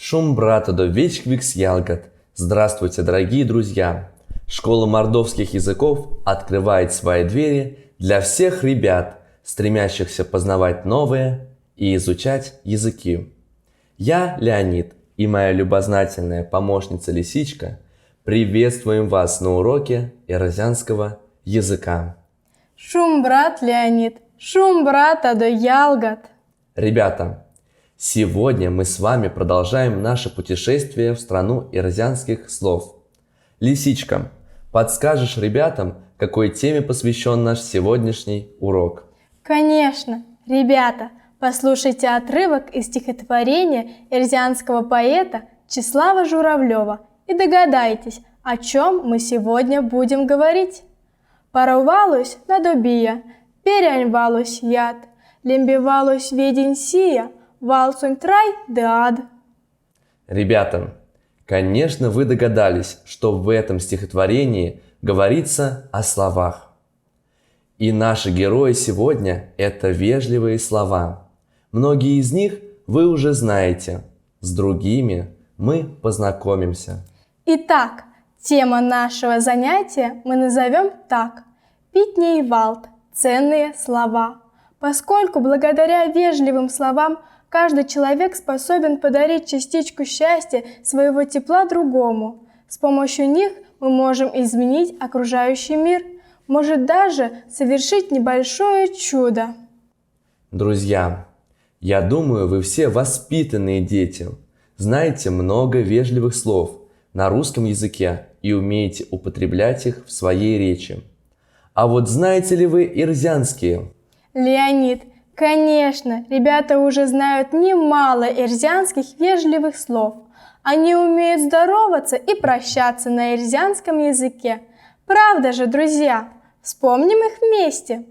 Шум брата до вечквикс ялгот. Здравствуйте, дорогие друзья! Школа мордовских языков открывает свои двери для всех ребят, стремящихся познавать новое и изучать языки. Я, Леонид, и моя любознательная помощница Лисичка приветствуем вас на уроке эрзянского языка. Шум брат Леонид, шум брата до ялгот. Ребята, сегодня мы с вами продолжаем наше путешествие в страну эрзянских слов. Лисичка, подскажешь ребятам, какой теме посвящен наш сегодняшний урок? Конечно, ребята, послушайте отрывок из стихотворения эрзянского поэта Числава Журавлева и догадайтесь, о чем мы сегодня будем говорить. Парувалось надобія, перяньвалось яд, лембивалось ведень сия, валсунь трай де ад. Ребята, конечно, вы догадались, что в этом стихотворении говорится о словах. И наши герои сегодня – это вежливые слова. Многие из них вы уже знаете, с другими мы познакомимся. Итак, тема нашего занятия мы назовем так – «Питней валт. Ценные слова». Поскольку благодаря вежливым словам каждый человек способен подарить частичку счастья, своего тепла другому. С помощью них мы можем изменить окружающий мир, может даже совершить небольшое чудо. Друзья, я думаю, вы все воспитанные дети, знаете много вежливых слов на русском языке и умеете употреблять их в своей речи. А вот знаете ли вы эрзянские? Леонид, конечно, ребята уже знают немало эрзянских вежливых слов. Они умеют здороваться и прощаться на эрзянском языке. Правда же, друзья? Вспомним их вместе.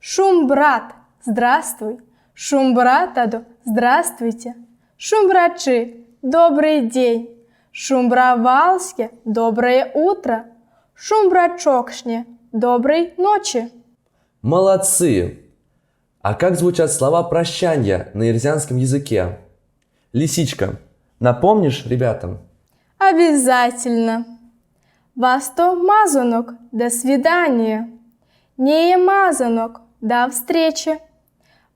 Шум брат, здравствуй. Шум братаду, здравствуйте. Шум брачи, добрый день. Шум бравалске, доброе утро. Шум брачокшне, доброй ночи. Молодцы! А как звучат слова прощания на эрзянском языке? Лисичка, напомнишь ребятам? Обязательно. Васто мазанок, до свидания. Нее мазанок, до встречи.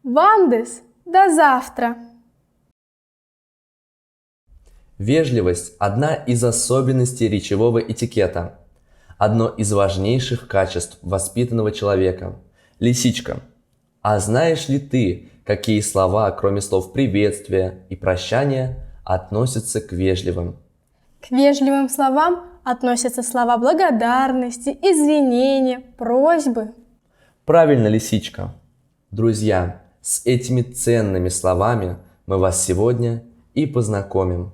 Вандес, до завтра. Вежливость – одна из особенностей речевого этикета, одно из важнейших качеств воспитанного человека. Лисичка, а знаешь ли ты, какие слова, кроме слов приветствия и прощания, относятся к вежливым? К вежливым словам относятся слова благодарности, извинения, просьбы. Правильно, Лисичка. Друзья, с этими ценными словами мы вас сегодня и познакомим.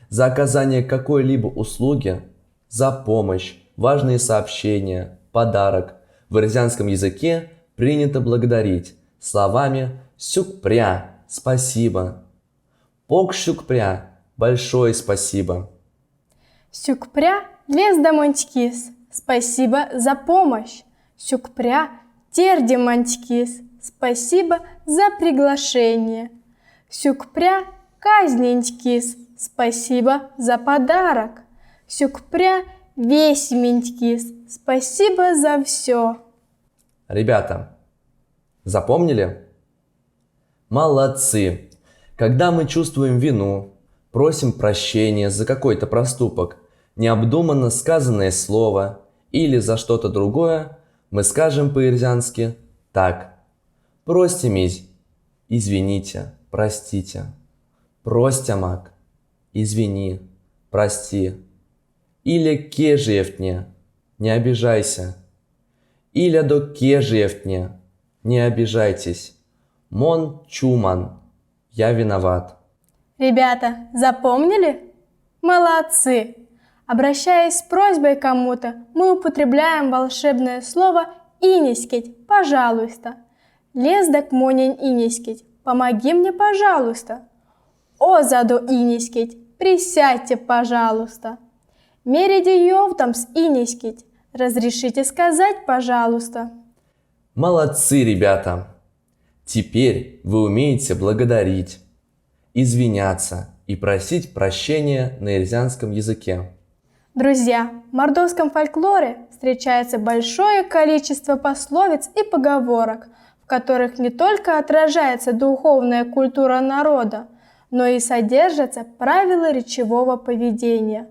За оказание какой-либо услуги, за помощь, важные сообщения, подарок в эрзянском языке принято благодарить словами «сюкпря» – «спасибо», «покшюкпря» – «большое спасибо». Сюкпря лез домонтькис, спасибо за помощь. Сюкпря тердемонтькис, спасибо за приглашение. Сюкпря казненькис, спасибо за подарок. Сюкпря весьменькис, спасибо за все. Ребята, запомнили? Молодцы! Когда мы чувствуем вину, просим прощения за какой-то проступок, необдуманно сказанное слово или за что-то другое, мы скажем по-эрзянски так. Простимись, извините, простите. Простямак, извини, прости. Или кежиевтне, не обижайся. Иля до кежиевтне, не обижайтесь. Мон чуман, я виноват. Ребята, запомнили? Молодцы! Обращаясь с просьбой к кому-то, мы употребляем волшебное слово «инискить», «пожалуйста». Лездак монень инискить, помоги мне, пожалуйста. Озаду инискить, присядьте, пожалуйста. Мериди йовтамс инискить, разрешите сказать, пожалуйста. Молодцы, ребята! Теперь вы умеете благодарить, извиняться и просить прощения на эрзянском языке. Друзья, в мордовском фольклоре встречается большое количество пословиц и поговорок, в которых не только отражается духовная культура народа, но и содержатся правила речевого поведения.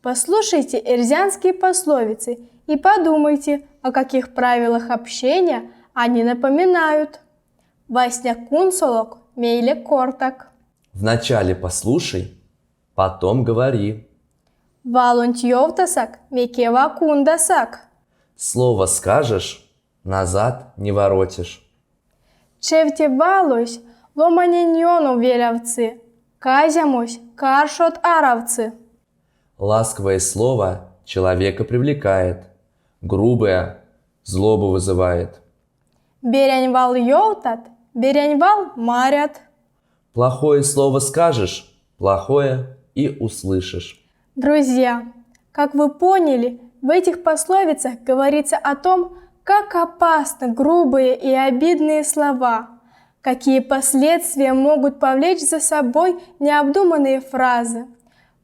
Послушайте эрзянские пословицы и подумайте, о каких правилах общения они напоминают. Васня кунсолок, мейле кортак. Вначале послушай, потом говори. Валунт йовтасак, мекева кундасак. Слово скажешь, назад не воротишь. Чевте валусь, ломаненьону велявцы, казямусь, каршот аравцы. Ласковое слово человека привлекает, грубое злобу вызывает. Беряньвал йовтат, беряньвал марят. Плохое слово скажешь, плохое и услышишь. Друзья, как вы поняли, в этих пословицах говорится о том, как опасны грубые и обидные слова, какие последствия могут повлечь за собой необдуманные фразы.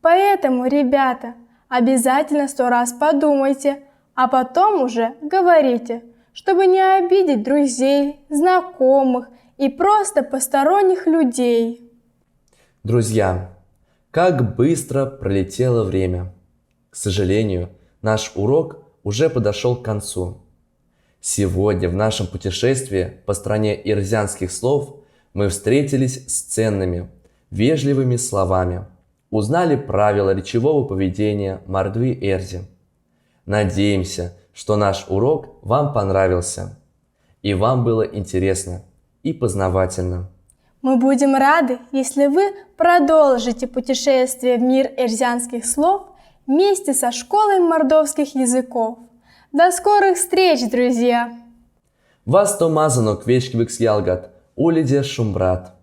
Поэтому, ребята, обязательно 100 раз подумайте, а потом уже говорите, чтобы не обидеть друзей, знакомых и просто посторонних людей. Друзья, как быстро пролетело время. К сожалению, наш урок уже подошел к концу. Сегодня в нашем путешествии по стране эрзянских слов мы встретились с ценными, вежливыми словами, узнали правила речевого поведения Мордвы Эрзи. Надеемся, что наш урок вам понравился, и вам было интересно и познавательно. Мы будем рады, если вы продолжите путешествие в мир эрзянских слов вместе со школой мордовских языков. До скорых встреч, друзья! Вас то мазано квечквикс ялгат, улиде шумбрат.